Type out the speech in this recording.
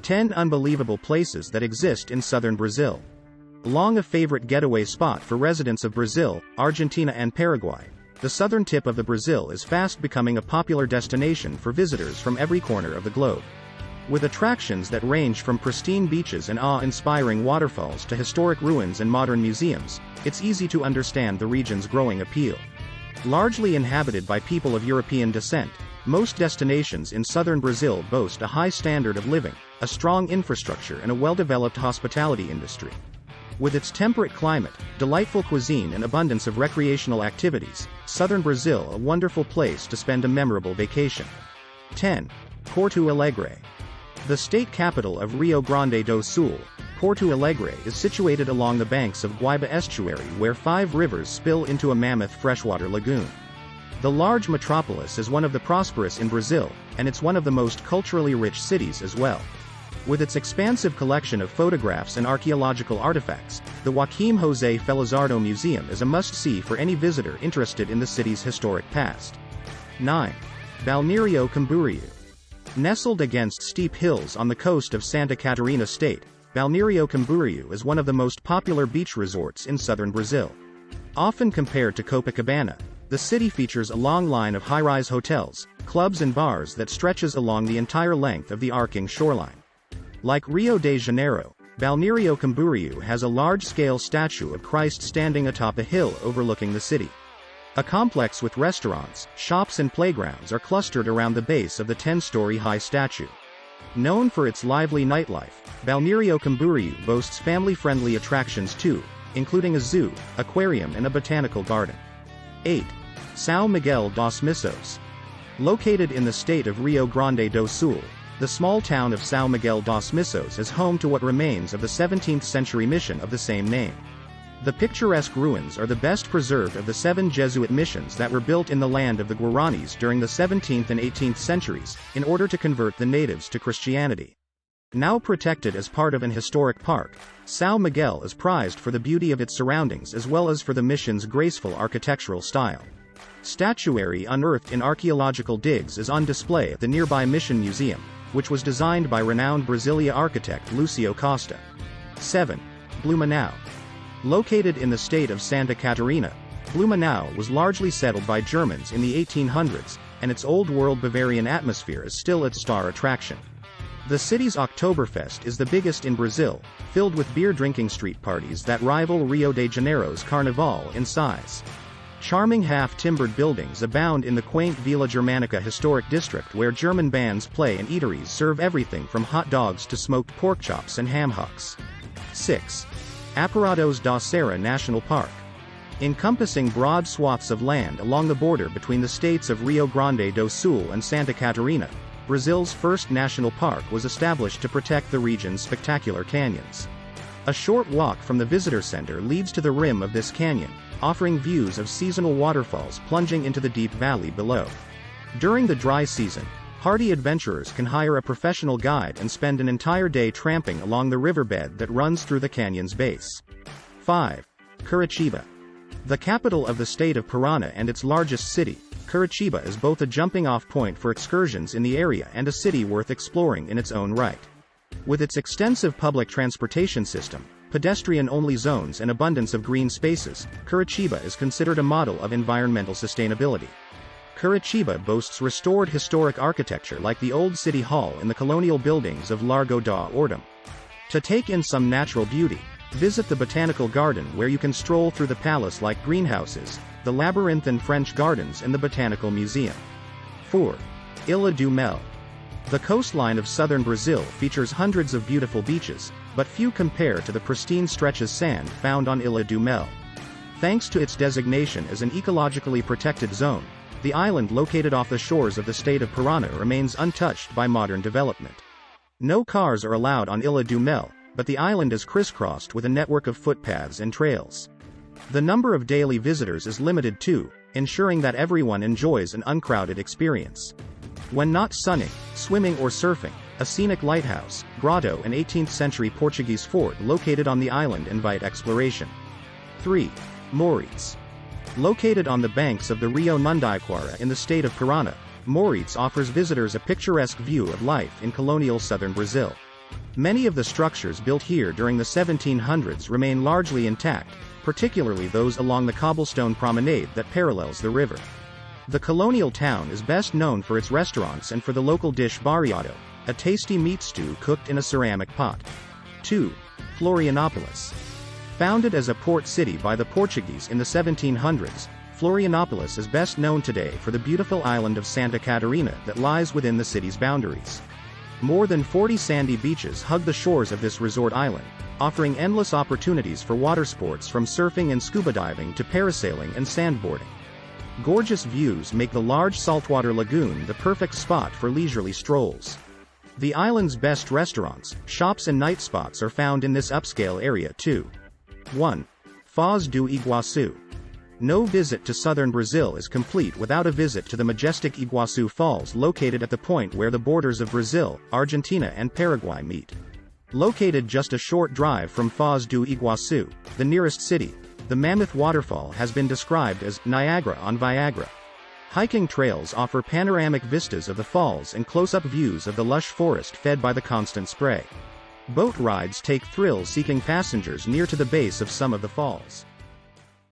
10 Unbelievable Places that Exist in Southern Brazil. Long a favorite getaway spot for residents of Brazil, Argentina and Paraguay, the southern tip of the Brazil is fast becoming a popular destination for visitors from every corner of the globe. With attractions that range from pristine beaches and awe-inspiring waterfalls to historic ruins and modern museums, it's easy to understand the region's growing appeal. Largely inhabited by people of European descent, most destinations in southern Brazil boast a high standard of living, a strong infrastructure and a well-developed hospitality industry. With its temperate climate, delightful cuisine and abundance of recreational activities, southern Brazil a wonderful place to spend a memorable vacation. 10. Cortu Alegre. The state capital of Rio Grande do Sul, Porto Alegre is situated along the banks of Guaíba estuary where 5 rivers spill into a mammoth freshwater lagoon. The large metropolis is one of the prosperous in Brazil, and it's one of the most culturally rich cities as well. With its expansive collection of photographs and archaeological artifacts, the Joaquim José Felizardo Museum is a must-see for any visitor interested in the city's historic past. 9. Valmirio Komburyu. Nestled against steep hills on the coast of Santa Catarina state, Valmirio Komburyu is one of the most popular beach resorts in southern Brazil. Often compared to Copacabana, the city features a long line of high-rise hotels, clubs and bars that stretches along the entire length of the arcing shoreline. Like Rio de Janeiro, Valmirio Komburyu has a large-scale statue of Christ standing atop a hill overlooking the city. A complex with restaurants, shops and playgrounds are clustered around the base of the 10-story high statue. Known for its lively nightlife, Valmirio Komburyu boasts family-friendly attractions too, including a zoo, aquarium and a botanical garden. 8. São Miguel dos Missos. Located in the state of Rio Grande do Sul, the small town of São Miguel dos Missos is home to what remains of the 17th-century mission of the same name. The picturesque ruins are the best preserved of the 7 Jesuit missions that were built in the land of the Guaranis during the 17th and 18th centuries, in order to convert the natives to Christianity. Now protected as part of an historic park, São Miguel is prized for the beauty of its surroundings as well as for the mission's graceful architectural style. Statuary unearthed in archaeological digs is on display at the nearby Mission Museum, which was designed by renowned Brasilia architect Lucio Costa. 7. Blumenau. Located in the state of Santa Catarina, Blumenau was largely settled by Germans in the 1800s, and its old-world Bavarian atmosphere is still its star attraction. The city's Oktoberfest is the biggest in Brazil, filled with beer-drinking street parties that rival Rio de Janeiro's Carnival in size. Charming half-timbered buildings abound in the quaint Vila Germanica historic district where German bands play and eateries serve everything from hot dogs to smoked pork chops and ham hocks. 6. Apparatus Dosera National Park. Encompassing broad swaths of land along the border between the states of Rio Grande do Sul and Santa Catarina, Brazil's first national park was established to protect the region's spectacular canyons. A short walk from the visitor center leads to the rim of this canyon, offering views of seasonal waterfalls plunging into the deep valley below. During the dry season, hardy adventurers can hire a professional guide and spend an entire day tramping along the riverbed that runs through the canyon's base. 5. Kurichiba. The capital of the state of Paraná and its largest city, Kurichiba is both a jumping-off point for excursions in the area and a city worth exploring in its own right. With its extensive public transportation system, pedestrian-only zones and abundance of green spaces, Kurichiba is considered a model of environmental sustainability. Kurichiba boasts restored historic architecture like the old city hall and the colonial buildings of Largo da Ordem. To take in some natural beauty, visit the botanical garden where you can stroll through the palace-like greenhouses, the labyrinthine French gardens and the botanical museum. 4. Ilha do Mel. The coastline of southern Brazil features hundreds of beautiful beaches, but few compare to the pristine stretches of sand found on Ilha do Mel. Thanks to its designation as an ecologically protected zone, the island located off the shores of the state of Paraná remains untouched by modern development. No cars are allowed on Ilha do Mel, but the island is crisscrossed with a network of footpaths and trails. The number of daily visitors is limited too, ensuring that everyone enjoys an uncrowded experience. When not sunning, swimming or surfing, a scenic lighthouse, grotto and 18th-century Portuguese fort located on the island invite exploration. 3. Moritz. Located on the banks of the Rio Mundiquara in the state of Paraná, Moritz offers visitors a picturesque view of life in colonial southern Brazil. Many of the structures built here during the 1700s remain largely intact, particularly those along the cobblestone promenade that parallels the river. The colonial town is best known for its restaurants and for the local dish barriado, a tasty meat stew cooked in a ceramic pot. 2. Florianopolis. Founded as a port city by the Portuguese in the 1700s, Florianopolis is best known today for the beautiful island of Santa Catarina that lies within the city's boundaries. More than 40 sandy beaches hug the shores of this resort island, offering endless opportunities for water sports from surfing and scuba diving to parasailing and sandboarding. Gorgeous views make the large saltwater lagoon the perfect spot for leisurely strolls. The island's best restaurants, shops and night spots are found in this upscale area too. 1. Foz do Iguaçu. No visit to southern Brazil is complete without a visit to the majestic Iguaçu Falls located at the point where the borders of Brazil, Argentina and Paraguay meet. Located just a short drive from Foz do Iguaçu, the nearest city, the mammoth waterfall has been described as Niagara on Viagra. Hiking trails offer panoramic vistas of the falls and close-up views of the lush forest fed by the constant spray. Boat rides take thrill-seeking passengers near to the base of some of the falls.